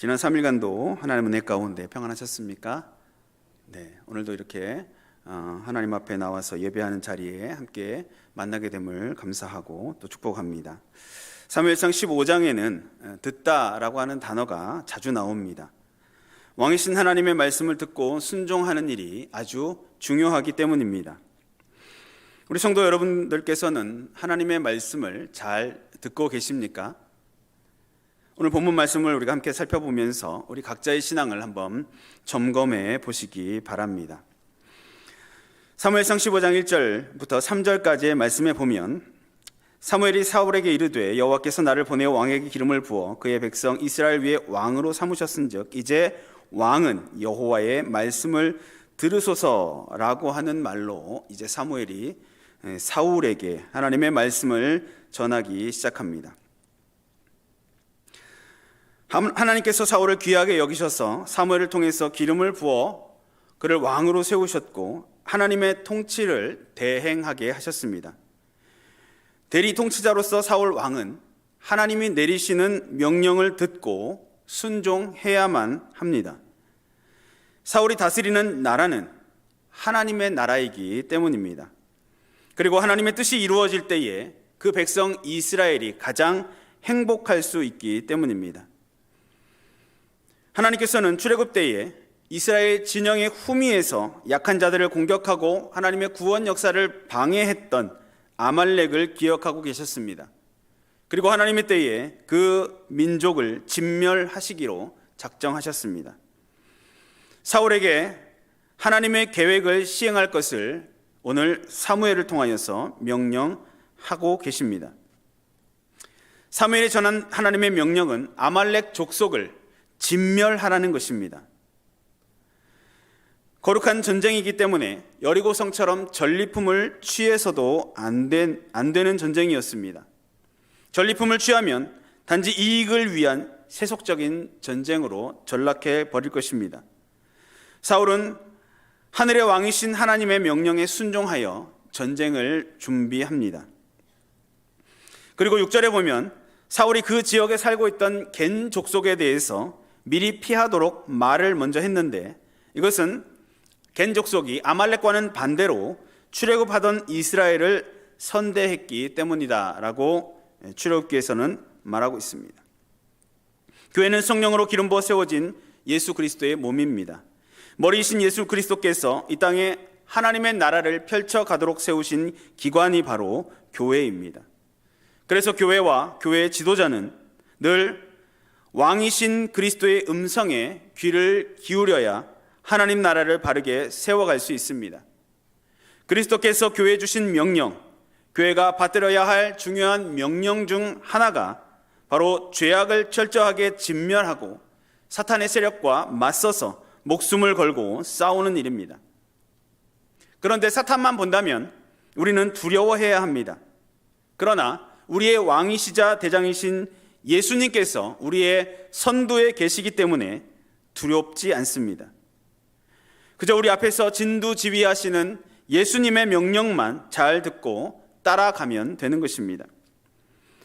지난 3일간도 하나님 은혜 가운데 평안하셨습니까? 네, 오늘도 이렇게 하나님 앞에 나와서 예배하는 자리에 함께 만나게 됨을 감사하고 또 축복합니다. 사무엘상 15장에는 듣다라고 하는 단어가 자주 나옵니다. 왕이신 하나님의 말씀을 듣고 순종하는 일이 아주 중요하기 때문입니다. 우리 성도 여러분들께서는 하나님의 말씀을 잘 듣고 계십니까? 오늘 본문 말씀을 우리가 함께 살펴보면서 우리 각자의 신앙을 한번 점검해 보시기 바랍니다. 사무엘상 15장 1절부터 3절까지의 말씀에 보면, 사무엘이 사울에게 이르되 여호와께서 나를 보내어 왕에게 기름을 부어 그의 백성 이스라엘 위에 왕으로 삼으셨은즉 이제 왕은 여호와의 말씀을 들으소서라고 하는 말로 이제 사무엘이 사울에게 하나님의 말씀을 전하기 시작합니다. 하나님께서 사울을 귀하게 여기셔서 사무엘을 통해서 기름을 부어 그를 왕으로 세우셨고 하나님의 통치를 대행하게 하셨습니다. 대리 통치자로서 사울 왕은 하나님이 내리시는 명령을 듣고 순종해야만 합니다. 사울이 다스리는 나라는 하나님의 나라이기 때문입니다. 그리고 하나님의 뜻이 이루어질 때에 그 백성 이스라엘이 가장 행복할 수 있기 때문입니다. 하나님께서는 출애굽 때에 이스라엘 진영의 후미에서 약한 자들을 공격하고 하나님의 구원 역사를 방해했던 아말렉을 기억하고 계셨습니다. 그리고 하나님의 때에 그 민족을 진멸하시기로 작정하셨습니다. 사울에게 하나님의 계획을 시행할 것을 오늘 사무엘을 통하여서 명령하고 계십니다. 사무엘이 전한 하나님의 명령은 아말렉 족속을 진멸하라는 것입니다. 거룩한 전쟁이기 때문에 여리고성처럼 전리품을 취해서도 안 되는 전쟁이었습니다. 전리품을 취하면 단지 이익을 위한 세속적인 전쟁으로 전락해 버릴 것입니다. 사울은 하늘의 왕이신 하나님의 명령에 순종하여 전쟁을 준비합니다. 그리고 6절에 보면 사울이 그 지역에 살고 있던 겐 족속에 대해서 미리 피하도록 말을 먼저 했는데, 이것은 겐 족속이 아말렉과는 반대로 출애굽하던 이스라엘을 선대했기 때문이다 라고 출애굽기에서는 말하고 있습니다. 교회는 성령으로 기름 부어 세워진 예수 그리스도의 몸입니다. 머리이신 예수 그리스도께서 이 땅에 하나님의 나라를 펼쳐가도록 세우신 기관이 바로 교회입니다. 그래서 교회와 교회의 지도자는 늘 왕이신 그리스도의 음성에 귀를 기울여야 하나님 나라를 바르게 세워갈 수 있습니다. 그리스도께서 교회에 주신 명령, 교회가 받들어야 할 중요한 명령 중 하나가 바로 죄악을 철저하게 진멸하고 사탄의 세력과 맞서서 목숨을 걸고 싸우는 일입니다. 그런데 사탄만 본다면 우리는 두려워해야 합니다. 그러나 우리의 왕이시자 대장이신 예수님께서 우리의 선두에 계시기 때문에 두렵지 않습니다. 그저 우리 앞에서 진두지휘하시는 예수님의 명령만 잘 듣고 따라가면 되는 것입니다.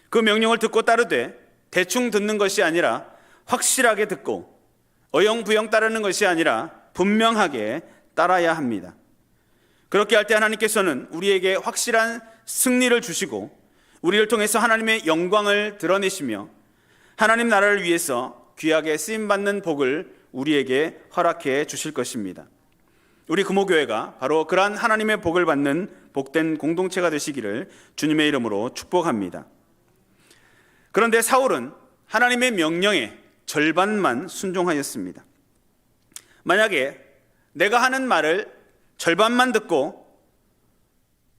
그 명령을 듣고 따르되 대충 듣는 것이 아니라 확실하게 듣고 어영부영 따르는 것이 아니라 분명하게 따라야 합니다. 그렇게 할 때 하나님께서는 우리에게 확실한 승리를 주시고 우리를 통해서 하나님의 영광을 드러내시며 하나님 나라를 위해서 귀하게 쓰임받는 복을 우리에게 허락해 주실 것입니다. 우리 금호교회가 바로 그러한 하나님의 복을 받는 복된 공동체가 되시기를 주님의 이름으로 축복합니다. 그런데 사울은 하나님의 명령에 절반만 순종하였습니다. 만약에 내가 하는 말을 절반만 듣고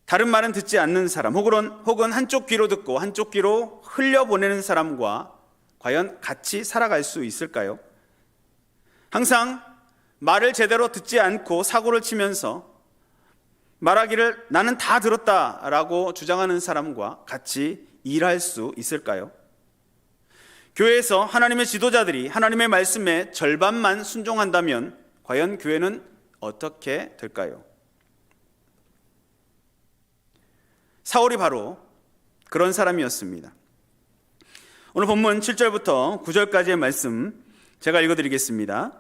다른 말은 듣지 않는 사람, 혹은 한쪽 귀로 듣고 한쪽 귀로 흘려보내는 사람과 과연 같이 살아갈 수 있을까요? 항상 말을 제대로 듣지 않고 사고를 치면서 말하기를 나는 다 들었다라고 주장하는 사람과 같이 일할 수 있을까요? 교회에서 하나님의 지도자들이 하나님의 말씀에 절반만 순종한다면 과연 교회는 어떻게 될까요? 사울이 바로 그런 사람이었습니다. 오늘 본문 7절부터 9절까지의 말씀 제가 읽어드리겠습니다.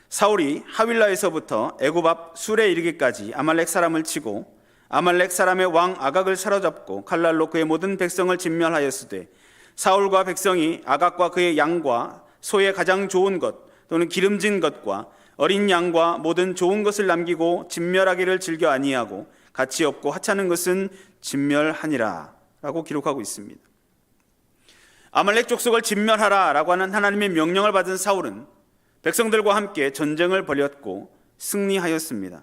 사울이 하윌라에서부터 애굽 앞 술에 이르기까지 아말렉 사람을 치고 아말렉 사람의 왕 아각을 사로잡고 칼날로 그의 모든 백성을 진멸하였으되 사울과 백성이 아각과 그의 양과 소의 가장 좋은 것 또는 기름진 것과 어린 양과 모든 좋은 것을 남기고 진멸하기를 즐겨 아니하고 가치 없고 하찮은 것은 진멸하니라 라고 기록하고 있습니다. 아말렉 족속을 진멸하라 라고 하는 하나님의 명령을 받은 사울은 백성들과 함께 전쟁을 벌였고 승리하였습니다.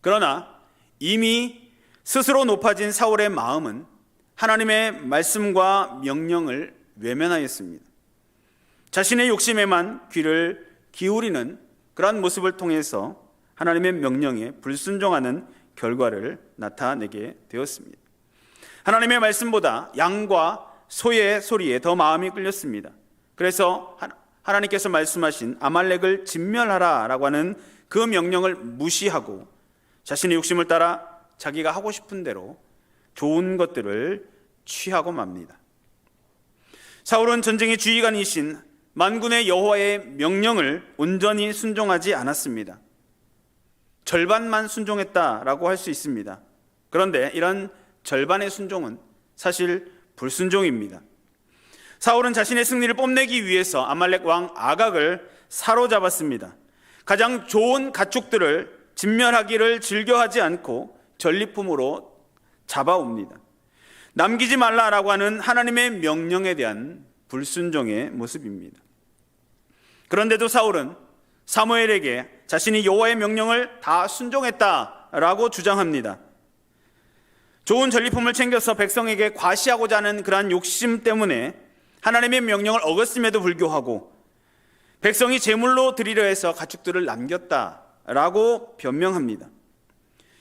그러나 이미 스스로 높아진 사울의 마음은 하나님의 말씀과 명령을 외면하였습니다. 자신의 욕심에만 귀를 기울이는 그러한 모습을 통해서 하나님의 명령에 불순종하는 결과를 나타내게 되었습니다. 하나님의 말씀보다 양과 소의 소리에 더 마음이 끌렸습니다. 그래서 하나님께서 말씀하신 아말렉을 진멸하라 라고 하는 그 명령을 무시하고 자신의 욕심을 따라 자기가 하고 싶은 대로 좋은 것들을 취하고 맙니다. 사울은 전쟁의 주의관이신 만군의 여호와의 명령을 온전히 순종하지 않았습니다. 절반만 순종했다라고 할 수 있습니다. 그런데 이런 절반의 순종은 사실 불순종입니다. 사울은 자신의 승리를 뽐내기 위해서 아말렉 왕 아각을 사로잡았습니다. 가장 좋은 가축들을 진멸하기를 즐겨하지 않고 전리품으로 잡아옵니다. 남기지 말라라고 하는 하나님의 명령에 대한 불순종의 모습입니다. 그런데도 사울은 사무엘에게 자신이 여호와의 명령을 다 순종했다라고 주장합니다. 좋은 전리품을 챙겨서 백성에게 과시하고자 하는 그러한 욕심 때문에 하나님의 명령을 어겼음에도 불구하고 백성이 제물로 드리려 해서 가축들을 남겼다라고 변명합니다.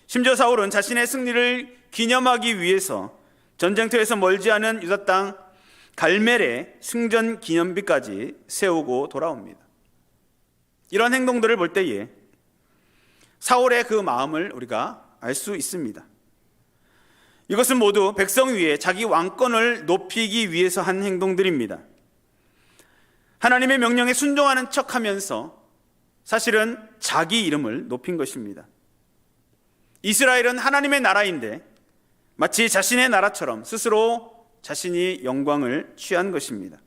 심지어 사울은 자신의 승리를 기념하기 위해서 전쟁터에서 멀지 않은 유다 땅 갈멜에 승전 기념비까지 세우고 돌아옵니다. 이런 행동들을 볼 때에 사울의 그 마음을 우리가 알 수 있습니다. 이것은 모두 백성 위에 자기 왕권을 높이기 위해서 한 행동들입니다. 하나님의 명령에 순종하는 척하면서 사실은 자기 이름을 높인 것입니다. 이스라엘은 하나님의 나라인데 마치 자신의 나라처럼 스스로 자신이 영광을 취한 것입니다.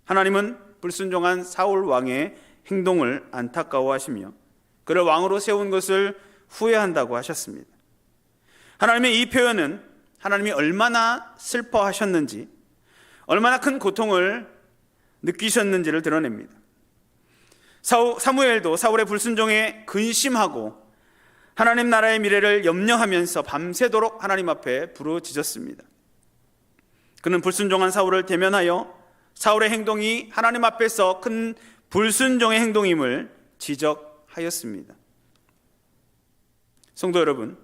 하나님은 불순종한 사울 왕의 행동을 안타까워하시며 그를 왕으로 세운 것을 후회한다고 하셨습니다. 하나님의 이 표현은 하나님이 얼마나 슬퍼하셨는지, 얼마나 큰 고통을 느끼셨는지를 드러냅니다. 사무엘도 사울의 불순종에 근심하고 하나님 나라의 미래를 염려하면서 밤새도록 하나님 앞에 부르짖었습니다. 그는 불순종한 사울을 대면하여 사울의 행동이 하나님 앞에서 큰 불순종의 행동임을 지적하였습니다. 성도 여러분,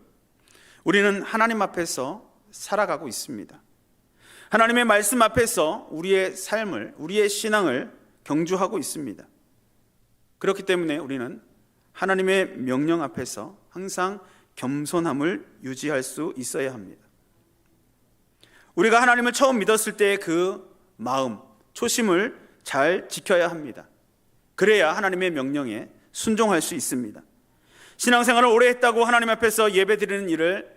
우리는 하나님 앞에서 살아가고 있습니다. 하나님의 말씀 앞에서 우리의 삶을, 우리의 신앙을 경주하고 있습니다. 그렇기 때문에 우리는 하나님의 명령 앞에서 항상 겸손함을 유지할 수 있어야 합니다. 우리가 하나님을 처음 믿었을 때의 그 마음, 초심을 잘 지켜야 합니다. 그래야 하나님의 명령에 순종할 수 있습니다. 신앙생활을 오래 했다고 하나님 앞에서 예배드리는 일을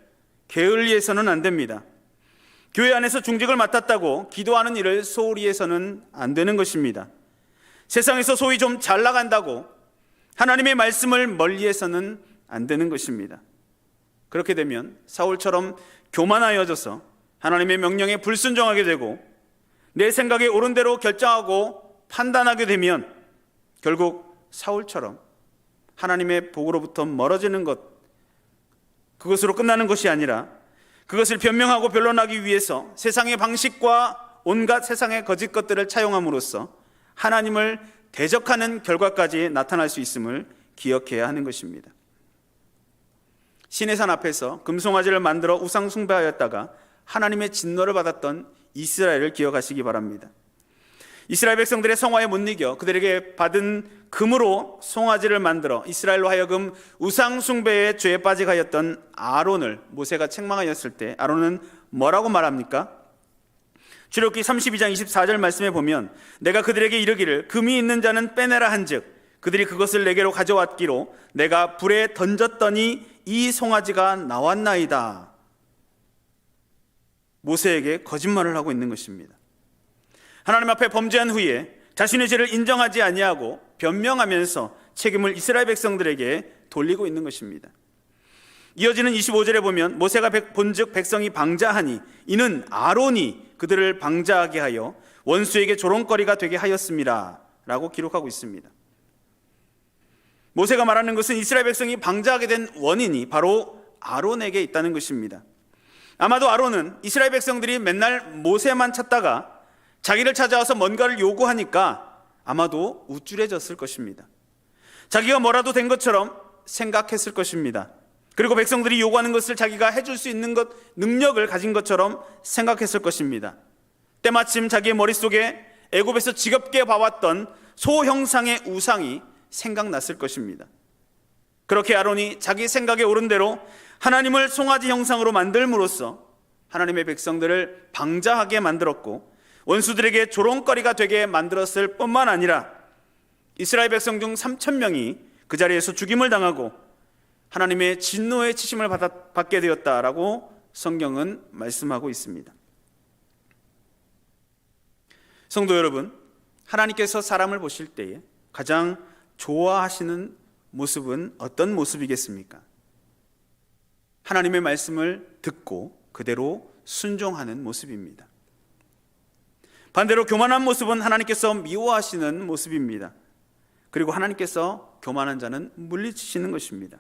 게을리해서는 안 됩니다. 교회 안에서 중직을 맡았다고 기도하는 일을 소홀히 해서는 안 되는 것입니다. 세상에서 소위 좀 잘 나간다고 하나님의 말씀을 멀리해서는 안 되는 것입니다. 그렇게 되면 사울처럼 교만하여져서 하나님의 명령에 불순종하게 되고 내 생각에 옳은 대로 결정하고 판단하게 되면 결국 사울처럼 하나님의 복으로부터 멀어지는 것, 그것으로 끝나는 것이 아니라 그것을 변명하고 변론하기 위해서 세상의 방식과 온갖 세상의 거짓 것들을 차용함으로써 하나님을 대적하는 결과까지 나타날 수 있음을 기억해야 하는 것입니다. 시내산 앞에서 금송아지를 만들어 우상 숭배하였다가 하나님의 진노를 받았던 이스라엘을 기억하시기 바랍니다. 이스라엘 백성들의 성화에 못 이겨 그들에게 받은 금으로 송아지를 만들어 이스라엘로 하여금 우상 숭배의 죄에 빠지게 하였던 아론을 모세가 책망하였을 때 아론은 뭐라고 말합니까? 출애굽기 32장 24절 말씀에 보면 내가 그들에게 이르기를 금이 있는 자는 빼내라 한즉 그들이 그것을 내게로 가져왔기로 내가 불에 던졌더니 이 송아지가 나왔나이다. 모세에게 거짓말을 하고 있는 것입니다. 하나님 앞에 범죄한 후에 자신의 죄를 인정하지 아니하고 변명하면서 책임을 이스라엘 백성들에게 돌리고 있는 것입니다. 이어지는 25절에 보면 모세가 본즉 백성이 방자하니 이는 아론이 그들을 방자하게 하여 원수에게 조롱거리가 되게 하였습니다 라고 기록하고 있습니다. 모세가 말하는 것은 이스라엘 백성이 방자하게 된 원인이 바로 아론에게 있다는 것입니다. 아마도 아론은 이스라엘 백성들이 맨날 모세만 찾다가 자기를 찾아와서 뭔가를 요구하니까 아마도 우쭐해졌을 것입니다. 자기가 뭐라도 된 것처럼 생각했을 것입니다. 그리고 백성들이 요구하는 것을 자기가 해줄 수 있는 것, 능력을 가진 것처럼 생각했을 것입니다. 때마침 자기의 머릿속에 애굽에서 지겹게 봐왔던 소 형상의 우상이 생각났을 것입니다. 그렇게 아론이 자기 생각에 옳은 대로 하나님을 송아지 형상으로 만들므로써 하나님의 백성들을 방자하게 만들었고 원수들에게 조롱거리가 되게 만들었을 뿐만 아니라 이스라엘 백성 중 3,000명이 그 자리에서 죽임을 당하고 하나님의 진노의 치심을 받게 되었다라고 성경은 말씀하고 있습니다. 성도 여러분, 하나님께서 사람을 보실 때에 가장 좋아하시는 모습은 어떤 모습이겠습니까? 하나님의 말씀을 듣고 그대로 순종하는 모습입니다. 반대로 교만한 모습은 하나님께서 미워하시는 모습입니다. 그리고 하나님께서 교만한 자는 물리치시는 것입니다.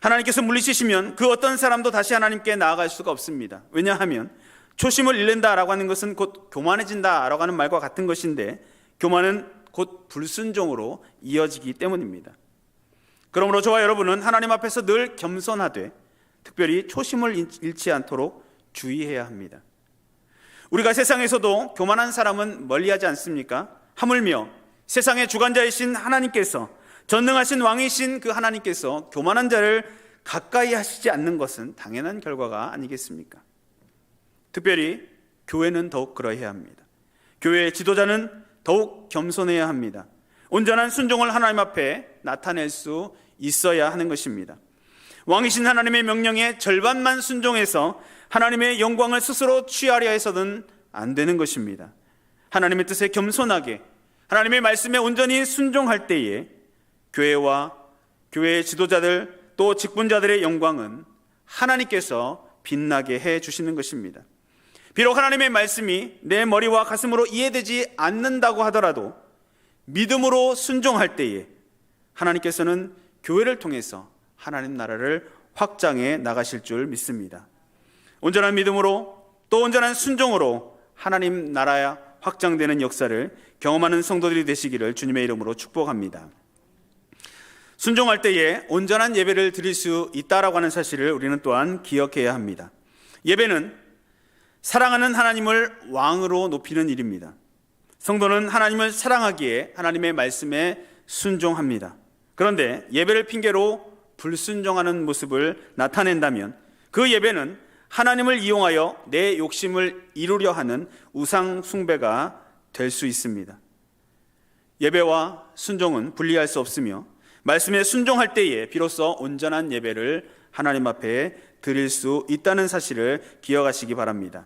하나님께서 물리치시면 그 어떤 사람도 다시 하나님께 나아갈 수가 없습니다. 왜냐하면 초심을 잃는다라고 하는 것은 곧 교만해진다라고 하는 말과 같은 것인데 교만은 곧 불순종으로 이어지기 때문입니다. 그러므로 저와 여러분은 하나님 앞에서 늘 겸손하되 특별히 초심을 잃지 않도록 주의해야 합니다. 우리가 세상에서도 교만한 사람은 멀리하지 않습니까? 하물며 세상의 주관자이신 하나님께서, 전능하신 왕이신 그 하나님께서 교만한 자를 가까이 하시지 않는 것은 당연한 결과가 아니겠습니까? 특별히 교회는 더욱 그러해야 합니다. 교회의 지도자는 더욱 겸손해야 합니다. 온전한 순종을 하나님 앞에 나타낼 수 있어야 하는 것입니다. 왕이신 하나님의 명령에 절반만 순종해서 하나님의 영광을 스스로 취하려 해서는 안 되는 것입니다. 하나님의 뜻에 겸손하게 하나님의 말씀에 온전히 순종할 때에 교회와 교회의 지도자들 또 직분자들의 영광은 하나님께서 빛나게 해 주시는 것입니다. 비록 하나님의 말씀이 내 머리와 가슴으로 이해되지 않는다고 하더라도 믿음으로 순종할 때에 하나님께서는 교회를 통해서 하나님 나라를 확장해 나가실 줄 믿습니다. 온전한 믿음으로 또 온전한 순종으로 하나님 나라야 확장되는 역사를 경험하는 성도들이 되시기를 주님의 이름으로 축복합니다. 순종할 때에 온전한 예배를 드릴 수 있다라고 하는 사실을 우리는 또한 기억해야 합니다. 예배는 사랑하는 하나님을 왕으로 높이는 일입니다. 성도는 하나님을 사랑하기에 하나님의 말씀에 순종합니다. 그런데 예배를 핑계로 불순종하는 모습을 나타낸다면 그 예배는 하나님을 이용하여 내 욕심을 이루려 하는 우상 숭배가 될 수 있습니다. 예배와 순종은 분리할 수 없으며 말씀에 순종할 때에 비로소 온전한 예배를 하나님 앞에 드릴 수 있다는 사실을 기억하시기 바랍니다.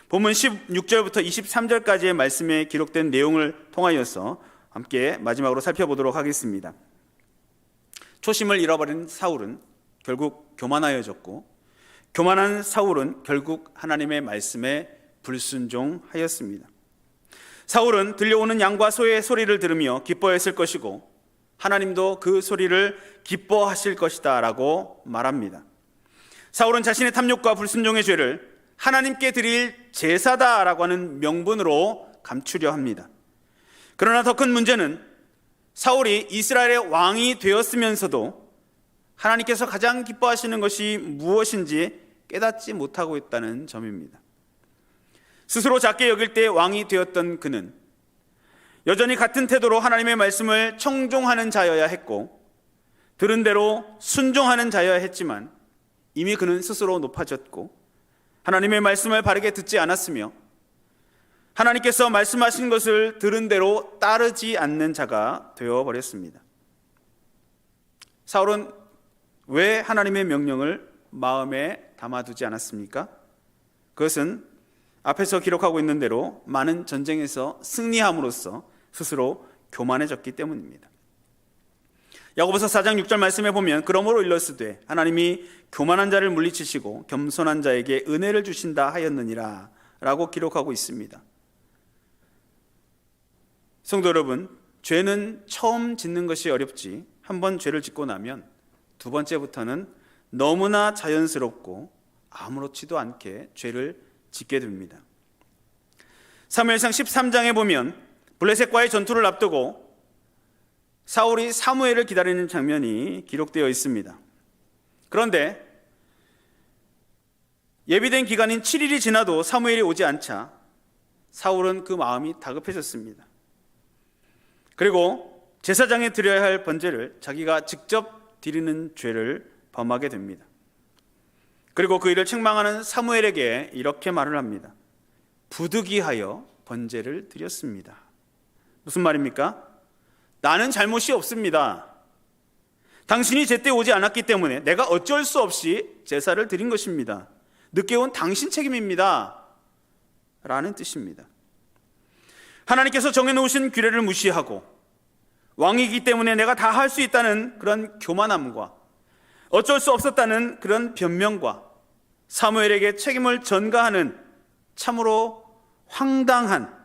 본문 16절부터 23절까지의 말씀에 기록된 내용을 통하여서 함께 마지막으로 살펴보도록 하겠습니다. 초심을 잃어버린 사울은 결국 교만하여졌고 교만한 사울은 결국 하나님의 말씀에 불순종하였습니다. 사울은 들려오는 양과 소의 소리를 들으며 기뻐했을 것이고 하나님도 그 소리를 기뻐하실 것이다 라고 말합니다. 사울은 자신의 탐욕과 불순종의 죄를 하나님께 드릴 제사다라고 하는 명분으로 감추려 합니다. 그러나 더 큰 문제는 사울이 이스라엘의 왕이 되었으면서도 하나님께서 가장 기뻐하시는 것이 무엇인지 깨닫지 못하고 있다는 점입니다. 스스로 작게 여길 때 왕이 되었던 그는 여전히 같은 태도로 하나님의 말씀을 청종하는 자여야 했고 들은 대로 순종하는 자여야 했지만 이미 그는 스스로 높아졌고 하나님의 말씀을 바르게 듣지 않았으며 하나님께서 말씀하신 것을 들은 대로 따르지 않는 자가 되어버렸습니다. 사울은 왜 하나님의 명령을 마음에 담아두지 않았습니까? 그것은 앞에서 기록하고 있는 대로 많은 전쟁에서 승리함으로써 스스로 교만해졌기 때문입니다. 야고보서 4장 6절 말씀에 보면 그러므로 일렀으되 하나님이 교만한 자를 물리치시고 겸손한 자에게 은혜를 주신다 하였느니라 라고 기록하고 있습니다. 성도 여러분, 죄는 처음 짓는 것이 어렵지 한번 죄를 짓고 나면 두 번째부터는 너무나 자연스럽고 아무렇지도 않게 죄를 짓게 됩니다. 사무엘상 13장에 보면 블레셋과의 전투를 앞두고 사울이 사무엘을 기다리는 장면이 기록되어 있습니다. 그런데 예비된 기간인 7일이 지나도 사무엘이 오지 않자 사울은 그 마음이 다급해졌습니다. 그리고 제사장에 드려야 할 번제를 자기가 직접 드리는 죄를 범하게 됩니다. 그리고 그 일을 책망하는 사무엘에게 이렇게 말을 합니다. 부득이하여 번제를 드렸습니다. 무슨 말입니까? 나는 잘못이 없습니다. 당신이 제때 오지 않았기 때문에 내가 어쩔 수 없이 제사를 드린 것입니다. 늦게 온 당신 책임입니다. 라는 뜻입니다. 하나님께서 정해놓으신 규례를 무시하고 왕이기 때문에 내가 다 할 수 있다는 그런 교만함과 어쩔 수 없었다는 그런 변명과 사무엘에게 책임을 전가하는 참으로 황당한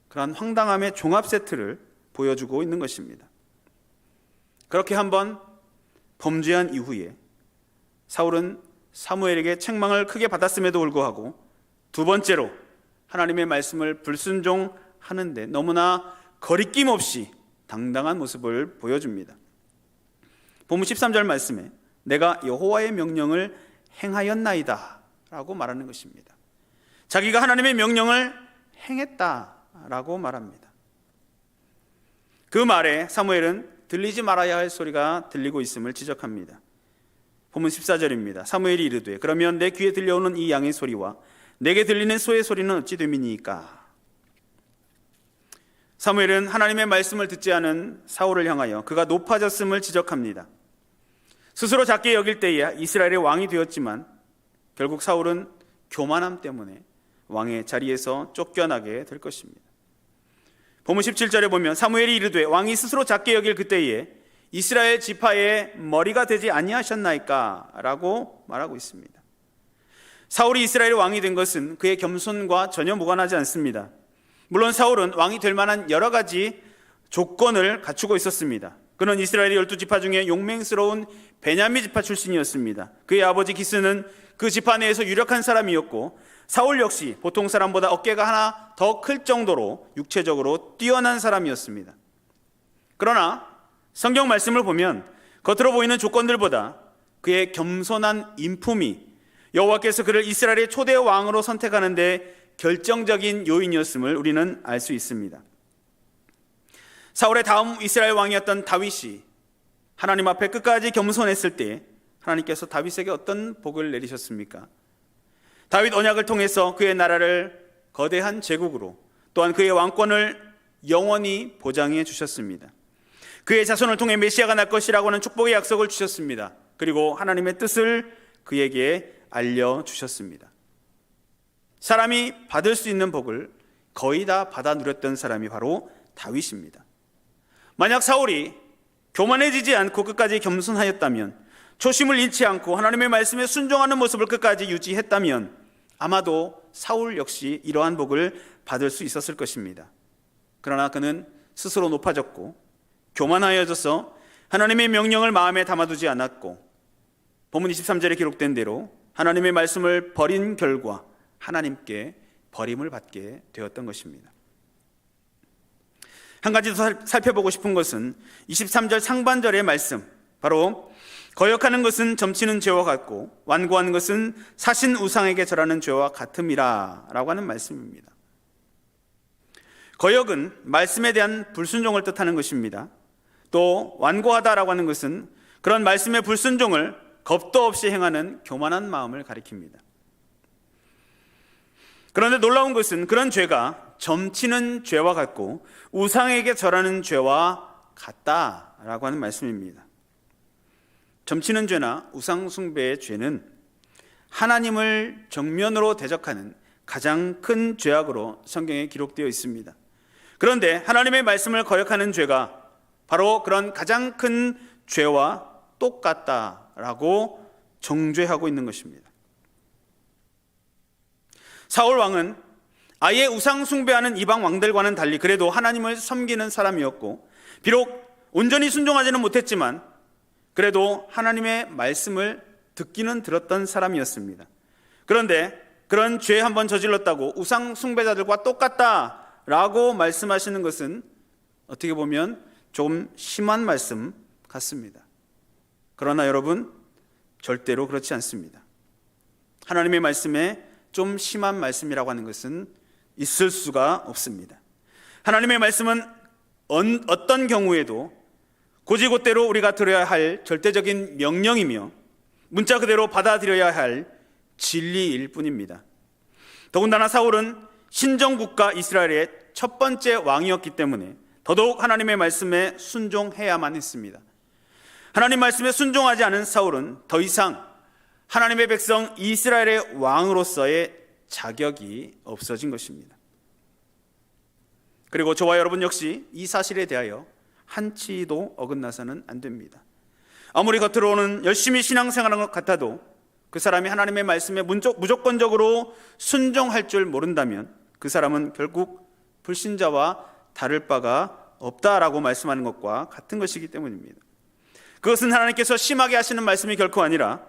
그런 황당함의 종합 세트를 보여주고 있는 것입니다. 그렇게 한번 범죄한 이후에 사울은 사무엘에게 책망을 크게 받았음에도 불구하고 두 번째로 하나님의 말씀을 불순종하는데 너무나 거리낌 없이 당당한 모습을 보여줍니다. 본문 13절 말씀에 내가 여호와의 명령을 행하였나이다 라고 말하는 것입니다. 자기가 하나님의 명령을 행했다라고 말합니다. 그 말에 사무엘은 들리지 말아야 할 소리가 들리고 있음을 지적합니다. 본문 14절입니다. 사무엘이 이르되 그러면 내 귀에 들려오는 이 양의 소리와 내게 들리는 소의 소리는 어찌 됨이니까? 사무엘은 하나님의 말씀을 듣지 않은 사울을 향하여 그가 높아졌음을 지적합니다. 스스로 작게 여길 때에 이스라엘의 왕이 되었지만 결국 사울은 교만함 때문에 왕의 자리에서 쫓겨나게 될 것입니다. 본문 17절에 보면 사무엘이 이르되 왕이 스스로 작게 여길 그때에 이스라엘 지파의 머리가 되지 아니하셨나이까? 라고 말하고 있습니다. 사울이 이스라엘의 왕이 된 것은 그의 겸손과 전혀 무관하지 않습니다. 물론 사울은 왕이 될 만한 여러 가지 조건을 갖추고 있었습니다. 그는 이스라엘의 12지파 중에 용맹스러운 베냐민 지파 출신이었습니다. 그의 아버지 기스는 그 지파 내에서 유력한 사람이었고 사울 역시 보통 사람보다 어깨가 하나 더 클 정도로 육체적으로 뛰어난 사람이었습니다. 그러나 성경 말씀을 보면 겉으로 보이는 조건들보다 그의 겸손한 인품이 여호와께서 그를 이스라엘의 초대 왕으로 선택하는 데 결정적인 요인이었음을 우리는 알 수 있습니다. 사울의 다음 이스라엘 왕이었던 다윗이 하나님 앞에 끝까지 겸손했을 때 하나님께서 다윗에게 어떤 복을 내리셨습니까? 다윗 언약을 통해서 그의 나라를 거대한 제국으로 또한 그의 왕권을 영원히 보장해 주셨습니다. 그의 자손을 통해 메시아가 날 것이라고 하는 축복의 약속을 주셨습니다. 그리고 하나님의 뜻을 그에게 알려주셨습니다. 사람이 받을 수 있는 복을 거의 다 받아 누렸던 사람이 바로 다윗입니다. 만약 사울이 교만해지지 않고 끝까지 겸손하였다면, 초심을 잃지 않고 하나님의 말씀에 순종하는 모습을 끝까지 유지했다면 아마도 사울 역시 이러한 복을 받을 수 있었을 것입니다. 그러나 그는 스스로 높아졌고 교만하여져서 하나님의 명령을 마음에 담아두지 않았고 본문 23절에 기록된 대로 하나님의 말씀을 버린 결과 하나님께 버림을 받게 되었던 것입니다. 한 가지 더 살펴보고 싶은 것은 23절 상반절의 말씀, 바로 거역하는 것은 점치는 죄와 같고 완고하는 것은 사신 우상에게 절하는 죄와 같음이라 라고 하는 말씀입니다. 거역은 말씀에 대한 불순종을 뜻하는 것입니다. 또 완고하다라고 하는 것은 그런 말씀의 불순종을 겁도 없이 행하는 교만한 마음을 가리킵니다. 그런데 놀라운 것은 그런 죄가 점치는 죄와 같고 우상에게 절하는 죄와 같다라고 하는 말씀입니다. 점치는 죄나 우상 숭배의 죄는 하나님을 정면으로 대적하는 가장 큰 죄악으로 성경에 기록되어 있습니다. 그런데 하나님의 말씀을 거역하는 죄가 바로 그런 가장 큰 죄와 똑같다라고 정죄하고 있는 것입니다. 사울 왕은 아예 우상 숭배하는 이방 왕들과는 달리 그래도 하나님을 섬기는 사람이었고, 비록 온전히 순종하지는 못했지만 그래도 하나님의 말씀을 듣기는 들었던 사람이었습니다. 그런데 그런 죄 한번 저질렀다고 우상 숭배자들과 똑같다라고 말씀하시는 것은 어떻게 보면 좀 심한 말씀 같습니다. 그러나 여러분, 절대로 그렇지 않습니다. 하나님의 말씀에 좀 심한 말씀이라고 하는 것은 있을 수가 없습니다. 하나님의 말씀은 어떤 경우에도 고지고대로 우리가 들어야 할 절대적인 명령이며 문자 그대로 받아들여야 할 진리일 뿐입니다. 더군다나 사울은 신정국가 이스라엘의 첫 번째 왕이었기 때문에 더더욱 하나님의 말씀에 순종해야만 했습니다. 하나님 말씀에 순종하지 않은 사울은 더 이상 하나님의 백성 이스라엘의 왕으로서의 자격이 없어진 것입니다. 그리고 저와 여러분 역시 이 사실에 대하여 한치도 어긋나서는 안 됩니다. 아무리 겉으로는 열심히 신앙생활하는 것 같아도 그 사람이 하나님의 말씀에 무조건적으로 순종할 줄 모른다면 그 사람은 결국 불신자와 다를 바가 없다라고 말씀하는 것과 같은 것이기 때문입니다. 그것은 하나님께서 심하게 하시는 말씀이 결코 아니라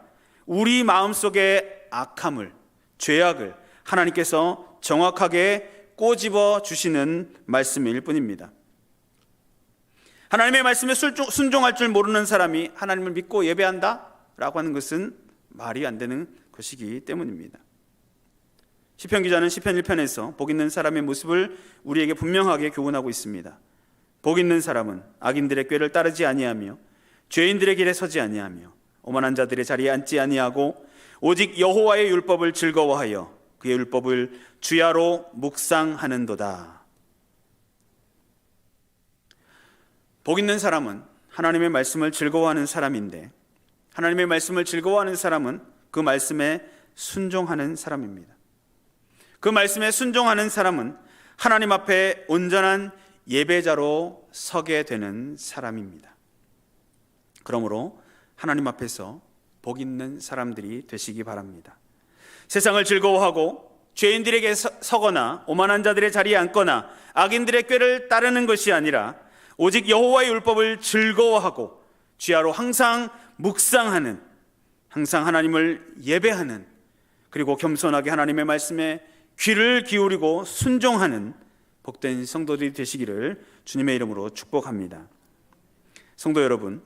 우리 마음속의 악함을, 죄악을 하나님께서 정확하게 꼬집어 주시는 말씀일 뿐입니다. 하나님의 말씀에 순종할 줄 모르는 사람이 하나님을 믿고 예배한다? 라고 하는 것은 말이 안 되는 것이기 때문입니다. 시편 기자는 시편 1편에서 복 있는 사람의 모습을 우리에게 분명하게 교훈하고 있습니다. 복 있는 사람은 악인들의 꾀를 따르지 아니하며 죄인들의 길에 서지 아니하며 오만한 자들의 자리에 앉지 아니하고 오직 여호와의 율법을 즐거워하여 그의 율법을 주야로 묵상하는도다. 복 있는 사람은 하나님의 말씀을 즐거워하는 사람인데, 하나님의 말씀을 즐거워하는 사람은 그 말씀에 순종하는 사람입니다. 그 말씀에 순종하는 사람은 하나님 앞에 온전한 예배자로 서게 되는 사람입니다. 그러므로 하나님 앞에서 복 있는 사람들이 되시기 바랍니다. 세상을 즐거워하고 죄인들에게 서거나 오만한 자들의 자리에 앉거나 악인들의 꾀를 따르는 것이 아니라 오직 여호와의 율법을 즐거워하고 주야로 항상 묵상하는, 항상 하나님을 예배하는, 그리고 겸손하게 하나님의 말씀에 귀를 기울이고 순종하는 복된 성도들이 되시기를 주님의 이름으로 축복합니다. 성도 여러분,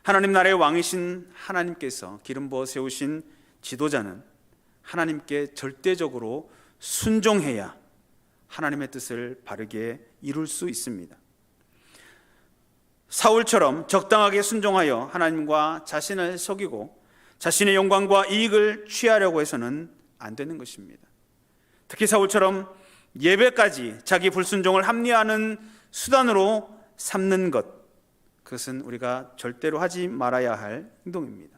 하나님 나라의 왕이신 하나님께서 기름 부어 세우신 지도자는 하나님께 절대적으로 순종해야 하나님의 뜻을 바르게 이룰 수 있습니다. 사울처럼 적당하게 순종하여 하나님과 자신을 속이고 자신의 영광과 이익을 취하려고 해서는 안 되는 것입니다. 특히 사울처럼 예배까지 자기 불순종을 합리화하는 수단으로 삼는 것, 그것은 우리가 절대로 하지 말아야 할 행동입니다.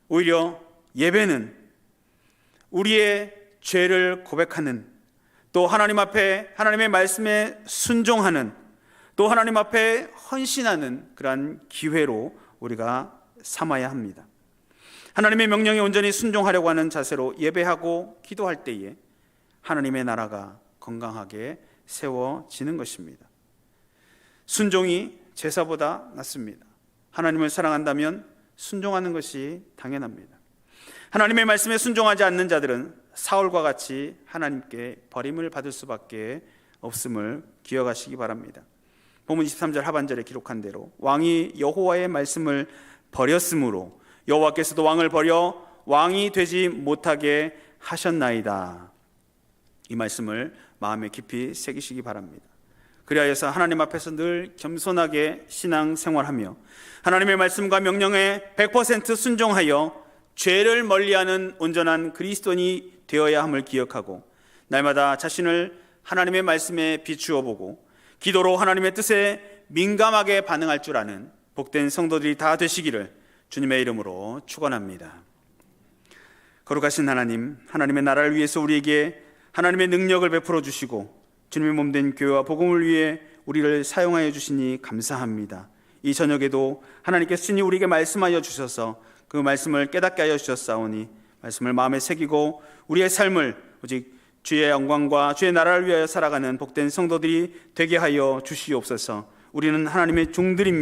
오히려 예배는 우리의 죄를 고백하는, 또 하나님 앞에 하나님의 말씀에 순종하는, 또 하나님 앞에 헌신하는 그러한 기회로 우리가 삼아야 합니다. 하나님의 명령에 온전히 순종하려고 하는 자세로 예배하고 기도할 때에 하나님의 나라가 건강하게 세워지는 것입니다. 순종이 제사보다 낫습니다. 하나님을 사랑한다면 순종하는 것이 당연합니다. 하나님의 말씀에 순종하지 않는 자들은 사울과 같이 하나님께 버림을 받을 수밖에 없음을 기억하시기 바랍니다. 본문 23절 하반절에 기록한 대로 왕이 여호와의 말씀을 버렸으므로 여호와께서도 왕을 버려 왕이 되지 못하게 하셨나이다. 이 말씀을 마음에 깊이 새기시기 바랍니다. 그리하여서 하나님 앞에서 늘 겸손하게 신앙생활하며 하나님의 말씀과 명령에 100% 순종하여 죄를 멀리하는 온전한 그리스도인이 되어야 함을 기억하고 날마다 자신을 하나님의 말씀에 비추어 보고 기도로 하나님의 뜻에 민감하게 반응할 줄 아는 복된 성도들이 다 되시기를 주님의 이름으로 축원합니다. 거룩하신 하나님, 하나님의 나라를 위해서 우리에게 하나님의 능력을 베풀어 주시고 주님의 몸된 교회와 복음을 위해 우리를 사용하여 주시니 감사합니다. 이 저녁에도 하나님께서 친히 우리에게 말씀하여 주셔서 그 말씀을 깨닫게 하여 주셨사오니 말씀을 마음에 새기고 우리의 삶을 오직 주의 영광과 주의 나라를 위하여 살아가는 복된 성도들이 되게 하여 주시옵소서. 우리는 하나님의 종들입니다.